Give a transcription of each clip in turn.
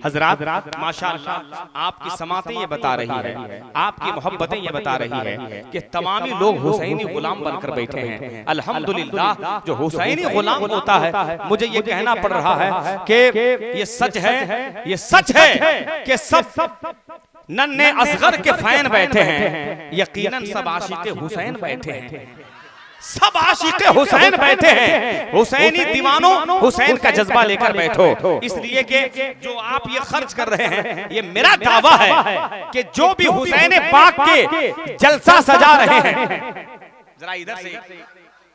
हजरात माशाअल्लाह आपकी समातें ये बता रही है, आपकी मोहब्बतें ये बता रही है कि तमामी लोग हुसैनी गुलाम बनकर बैठे हैं। अल्हम्दुलिल्लाह जो हुसैनी गुलाम होता है, मुझे ये कहना पड़ रहा है कि ये सच है, ये सच है कि सब नन्हे असगर के फैन बैठे हैं, यकीनन सब आशिक़े हुसैन बैठे हैं, सब आशिक़े हुसैन बैठे हैं। हुसैनी दीवानों हुसैन का जज्बा लेकर बैठो, इसलिए कि जो आप ये खर्च कर रहे हैं, ये मेरा दावा है कि जो भी हुसैन पाक के जलसा सजा रहे हैं, जरा इधर से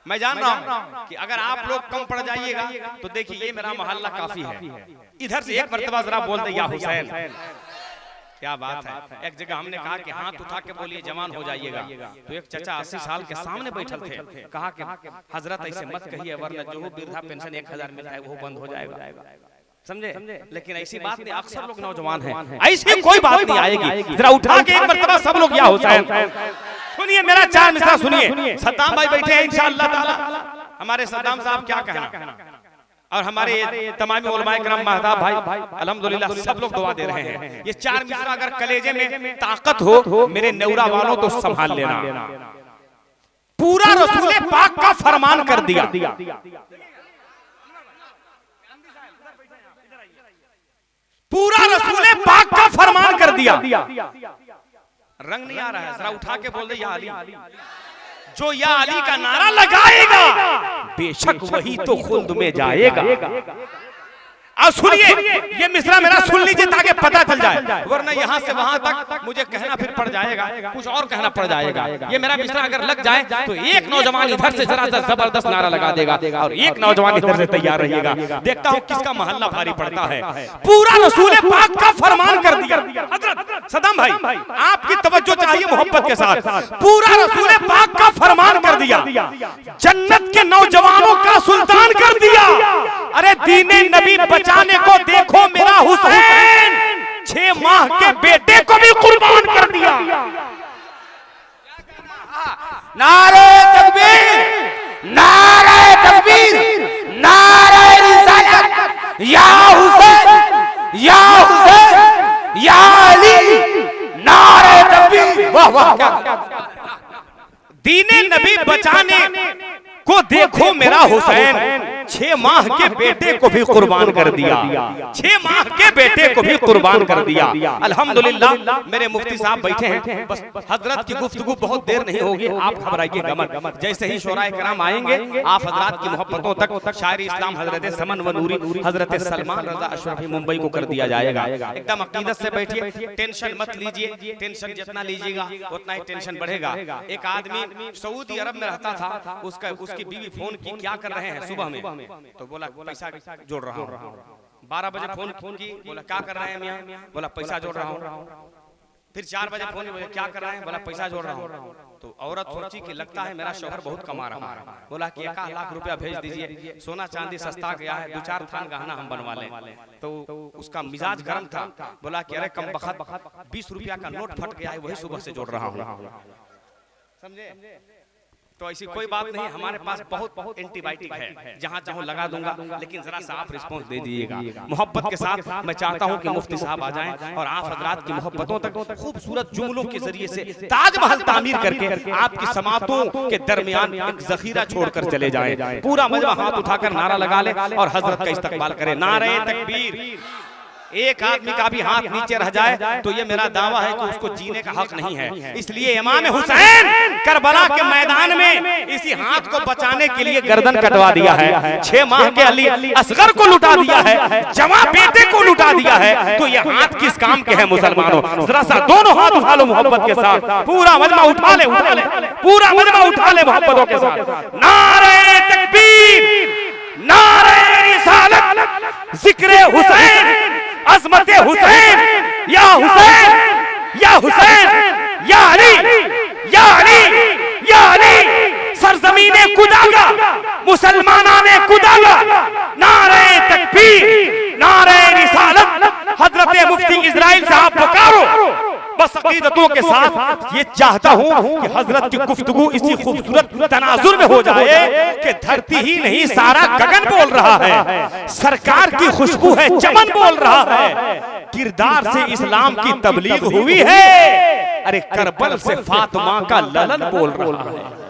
मैं जान रहा हूं कि अगर आप लोग कम पड़ जाइएगा तो देखिए ये मेरा मोहल्ला काफी है, इधर से एक मर्तबा जरा बोल दे या हुसैन। क्या बात है। एक जगह हमने कहा कि हाथ उठा के बोलिए जवान हो जाइएगा, तो एक चचा 80 साल के सामने बैठल थे, कहा कि हजरत ऐसे मत कहिए वरना जो वृद्धा पेंशन 1000 मिलता है वो बंद हो जाएगा, समझे। लेकिन ऐसी बात नहीं, अक्सर लोग नौजवान हैं, ऐसी कोई बात नहीं आएगी। जरा उठा के एक मर्तबा सब लोग या हुसैन। सुनिए मेरा 4 मिसरा सुनिए। सद्दाम भाई बैठे हैं इंशाअल्लाह ताला, हमारे सद्दाम साहब क्या कहना, और हमारे तमामी उलमाए किराम महताब भाई अल्हम्दुलिल्लाह सब लोग दुआ दे रहे हैं। ये 4 मिसरा अगर कलेजे में ताकत हो मेरे नेवरा वालों तो संभाल लेना। पूरा रसूल पाक का फरमान कर दिया, पूरा रसूल पाक का फरमान कर दिया। रंग नहीं आ रहा है, जरा उठा के बोल दे या अली। जो या अली का नारा लगाएगा बेशक वही तो खुल्द में जाएगा। अब सुनिए ये मिसरा मेरा सुन लीजिए ताकि पता चल जाए, वरना यहाँ से वहां तक मुझे कहना फिर पड़ जाएगा, कुछ और कहना पड़ जाएगा। ये मेरा मिसरा अगर लग जाए तो एक नौजवान इधर से जरा जबरदस्त नारा लगा देगा और एक नौजवान इधर से तैयार रहिएगा। देखता हूँ किसका मोहल्ला भारी पड़ता है। पूरा रसूल पाक का फरमान कर दिया। हजरत सद्दाम भाई आपकी तवज्जो चाहिए मोहब्बत के साथ। पूरा रसूल पाक का फरमान कर दिया, जन्नत के नौजवानों का सुल्तान कर दिया। अरे दीने नबी बचाने को देखो मेरा हुसैन 6 माह के बेटे को भी कुर्बान कर दिया। नारे तकबीर, नारे तकबीर, नारे रिसालत, या हुसैन, या हुसैन, या अली, नारे तकबीर। वाह वाह। दीने नबी बचाने को देखो मेरा हुसैन 6 माह के बेटे को भी कुर्बान कर दिया, 6 माह के बेटे को भी कुर्बान कर दिया। अल्हम्दुलिल्लाह मेरे मुफ्ती साहब बैठे हैं, बस हजरत की गुफ्तगू बहुत देर नहीं होगी, आप घबराइएगा मत। जैसे ही शोराए किराम आएंगे आप हजरत की मोहब्बतों तक शायर इस्लाम हजरत समन व नूरी हजरत सलमान रजा अशरफी मुंबई को कर दिया जाएगा। एकदम अकीदत से बैठिए, टेंशन मत लीजिए, टेंशन जितना लीजिएगा उतना ही टेंशन बढ़ेगा। एक आदमी सऊदी अरब में रहता था, उसकी बीवी फोन की, क्या कर रहे हैं सुबह में, तो बोला पैसा जोड़ रहा हूँ। 12 बजे फोन की, बोला क्या कर रहे हैं मियां, बोला पैसा जोड़ रहा हूँ। फिर 4 बजे फोन की, बोला क्या कर रहे हैं, बोला पैसा जोड़ रहा हूँ। तो औरत सोची कि लगता है मेरा शौहर बहुत कमा रहा है, बोला कि 1 लाख रुपया भेज दीजिए, सोना चांदी सस्ता गया है, 2-4 थान गहना हम बनवा लें। तो उसका मिजाज गर्म था, बोला कि अरे कम बखत 20 रुपया का नोट फट गया है, वही सुबह से जोड़ रहा हूँ, समझे। तो ऐसी कोई बात नहीं, हमारे पास बहुत एंटीबायोटिक है, जहां चाहो लगा दूंगा, लेकिन जरा सा आप रिस्पॉन्स दे दीजिएगा मोहब्बत के साथ। मैं चाहता हूं कि मुफ्ती साहब आ जाएं और आप हजरात की मोहब्बतों तक खूबसूरत जुमलों के जरिए से ताजमहल तामीर करके आपकी समातों के दरमियान एक जखीरा छोड़कर चले जाएं। पूरा मजमा हाथ उठाकर नारा लगा ले और हजरत का इस्तकबाल करे। नारे तकबीर। एक आदमी का भी हाथ नीचे रह जाए तो ये मेरा दावा है कि उसको जीने का हक नहीं है। इसलिए इमाम हुसैन करबला के मैदान में इसी हाथ को बचाने के लिए गर्दन कटवा दिया है। 6 माह के अली असगर को लुटा दिया है, जवां बेटे को लुटा दिया है। तो ये हाथ किस काम के हैं मुसलमानों? जरा सा दोनों हाथ उठा लो मोहब्बत के साथ। पूरा मजमा उठा ले, पूरा मजमा उठा ले मोहब्बतों के साथ। नारे तकबीर, नारे रिसालत, जिक्र हुसैन, अज़मत हुसैन, या हुसैन, या हुसैन, या अली, या अली, या अली। सरजमीने कुदागा, मुसलमानाने कुदागा। नारे तकबीर, नारे रिसालत। हजरत मुफ्ती इजराइल साहब पुकारो। बस अकीदतों के साथ ये चाहता हूँ कि हजरत की गुफ्तगू इसी खूबसूरत तनाजुर में हो जाए कि धरती ही नहीं सारा गगन बोल रहा है, सरकार की खुशबू है चमन बोल रहा है। किरदार से इस्लाम की तबलीग हुई है। अरे करबल से फातिमा का ललन बोल रहा है।